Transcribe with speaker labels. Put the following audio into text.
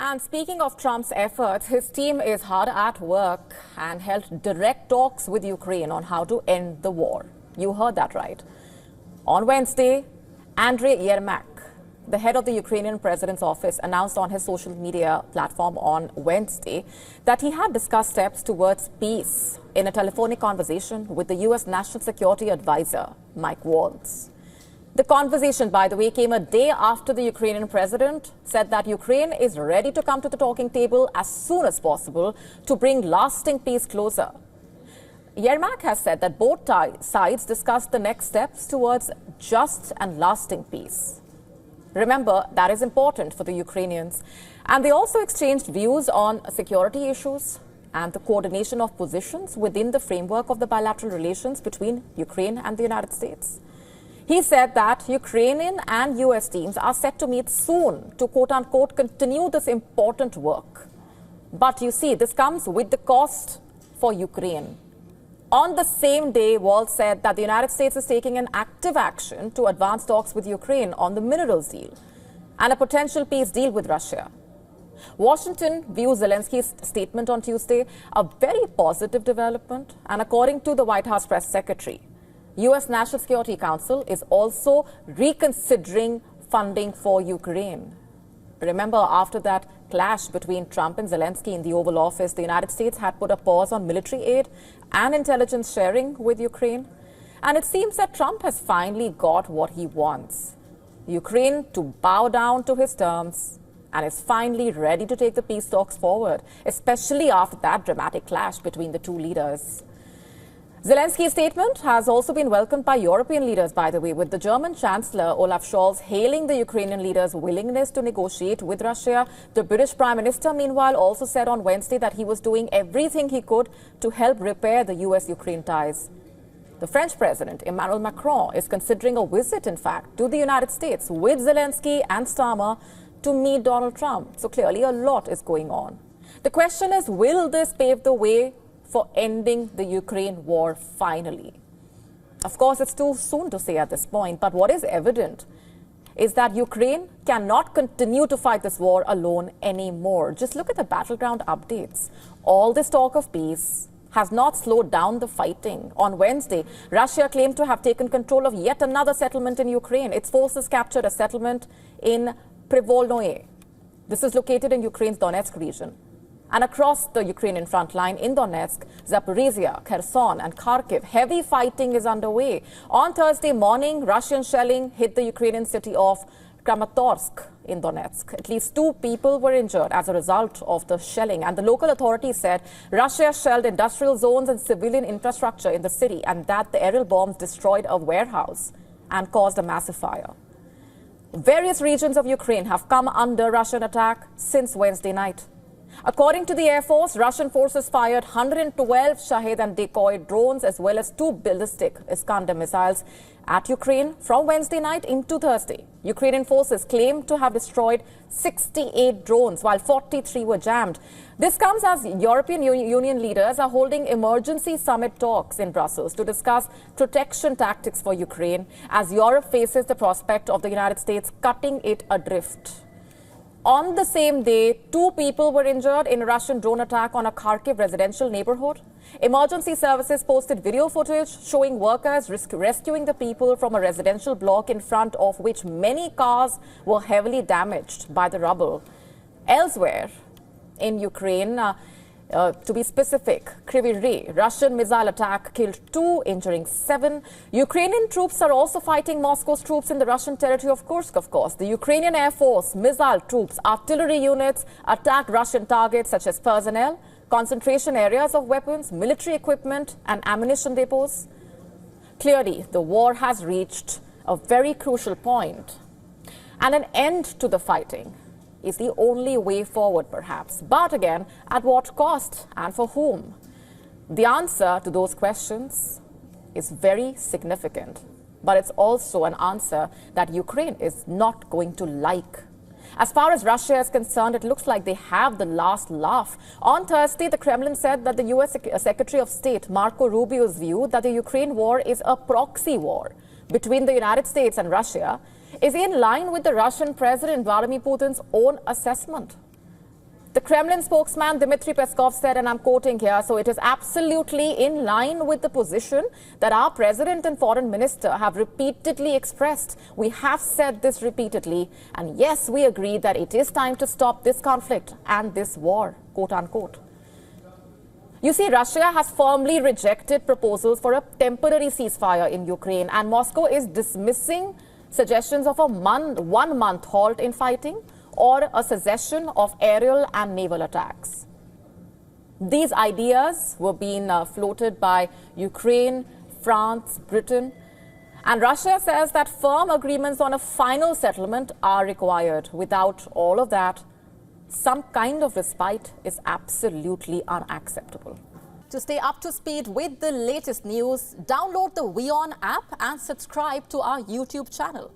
Speaker 1: And speaking of Trump's efforts, his team is hard at work and held direct talks with Ukraine on how to end the war. You heard that right. On Wednesday, Andriy Yermak, the head of the Ukrainian president's office, announced on his social media platform on Wednesday that he had discussed steps towards peace in a telephonic conversation with the U.S. National Security Advisor, Mike Waltz. The conversation, by the way, came a day after the Ukrainian president said that Ukraine is ready to come to the talking table as soon as possible to bring lasting peace closer. Yermak has said that both sides discussed the next steps towards just and lasting peace. Remember, that is important for the Ukrainians. And they also exchanged views on security issues and the coordination of positions within the framework of the bilateral relations between Ukraine and the United States. He said that Ukrainian and U.S. teams are set to meet soon to, quote-unquote, continue this important work. But you see, this comes with the cost for Ukraine. On the same day, Waltz said that the United States is taking an active action to advance talks with Ukraine on the minerals deal and a potential peace deal with Russia. Washington views Zelensky's statement on Tuesday a very positive development, and according to the White House press secretary, U.S. National Security Council is also reconsidering funding for Ukraine. Remember, after that clash between Trump and Zelensky in the Oval Office, the United States had put a pause on military aid and intelligence sharing with Ukraine. And it seems that Trump has finally got what he wants: Ukraine to bow down to his terms, and is finally ready to take the peace talks forward, especially after that dramatic clash between the two leaders. Zelensky's statement has also been welcomed by European leaders, by the way, with the German Chancellor Olaf Scholz hailing the Ukrainian leaders' willingness to negotiate with Russia. The British Prime Minister, meanwhile, also said on Wednesday that he was doing everything he could to help repair the US-Ukraine ties. The French President, Emmanuel Macron, is considering a visit, in fact, to the United States with Zelensky and Starmer to meet Donald Trump. So clearly a lot is going on. The question is, will this pave the way for ending the Ukraine war finally? Of course, it's too soon to say at this point, but what is evident is that Ukraine cannot continue to fight this war alone anymore. Just look at the battleground updates. All this talk of peace has not slowed down the fighting. On Wednesday, Russia claimed to have taken control of yet another settlement in Ukraine. Its forces captured a settlement in Privolnoye. This is located in Ukraine's Donetsk region. And across the Ukrainian front line in Donetsk, Zaporizhia, Kherson and Kharkiv, heavy fighting is underway. On Thursday morning, Russian shelling hit the Ukrainian city of Kramatorsk in Donetsk. At least 2 people were injured as a result of the shelling, and the local authorities said Russia shelled industrial zones and civilian infrastructure in the city, and that the aerial bombs destroyed a warehouse and caused a massive fire. Various regions of Ukraine have come under Russian attack since Wednesday night. According to the Air Force, Russian forces fired 112 Shahed and decoy drones as well as 2 ballistic Iskander missiles at Ukraine from Wednesday night into Thursday. Ukrainian forces claim to have destroyed 68 drones while 43 were jammed. This comes as European Union leaders are holding emergency summit talks in Brussels to discuss protection tactics for Ukraine as Europe faces the prospect of the United States cutting it adrift. On the same day, 2 people were injured in a Russian drone attack on a Kharkiv residential neighborhood. Emergency services posted video footage showing workers rescuing the people from a residential block in front of which many cars were heavily damaged by the rubble. Elsewhere in Ukraine, to be specific, Kryvyi Rih, Russian missile attack killed 2, injuring 7. Ukrainian troops are also fighting Moscow's troops in the Russian territory of Kursk, of course. The Ukrainian Air Force, missile troops, artillery units attacked Russian targets such as personnel, concentration areas of weapons, military equipment and ammunition depots. Clearly, the war has reached a very crucial point, and an end to the fighting is the only way forward, perhaps. But again, at what cost and for whom? The answer to those questions is very significant, but it's also an answer that Ukraine is not going to like. As far as Russia is concerned, it looks like they have the last laugh. On Thursday, the Kremlin said that the U.S. Secretary of State Marco Rubio's view that the Ukraine war is a proxy war between the United States and Russia is in line with the Russian President Vladimir Putin's own assessment. The Kremlin spokesman Dmitry Peskov said, and I'm quoting here, so it is absolutely in line with the position that our president and foreign minister have repeatedly expressed. We have said this repeatedly, and yes, we agree that it is time to stop this conflict and this war, quote unquote. You see, Russia has firmly rejected proposals for a temporary ceasefire in Ukraine, and Moscow is dismissing suggestions of a 1 month halt in fighting or a cessation of aerial and naval attacks. These ideas were being floated by Ukraine, France, Britain, and Russia says that firm agreements on a final settlement are required. Without all of that, some kind of respite is absolutely unacceptable. To stay up to speed with the latest news, download the WION app and subscribe to our YouTube channel.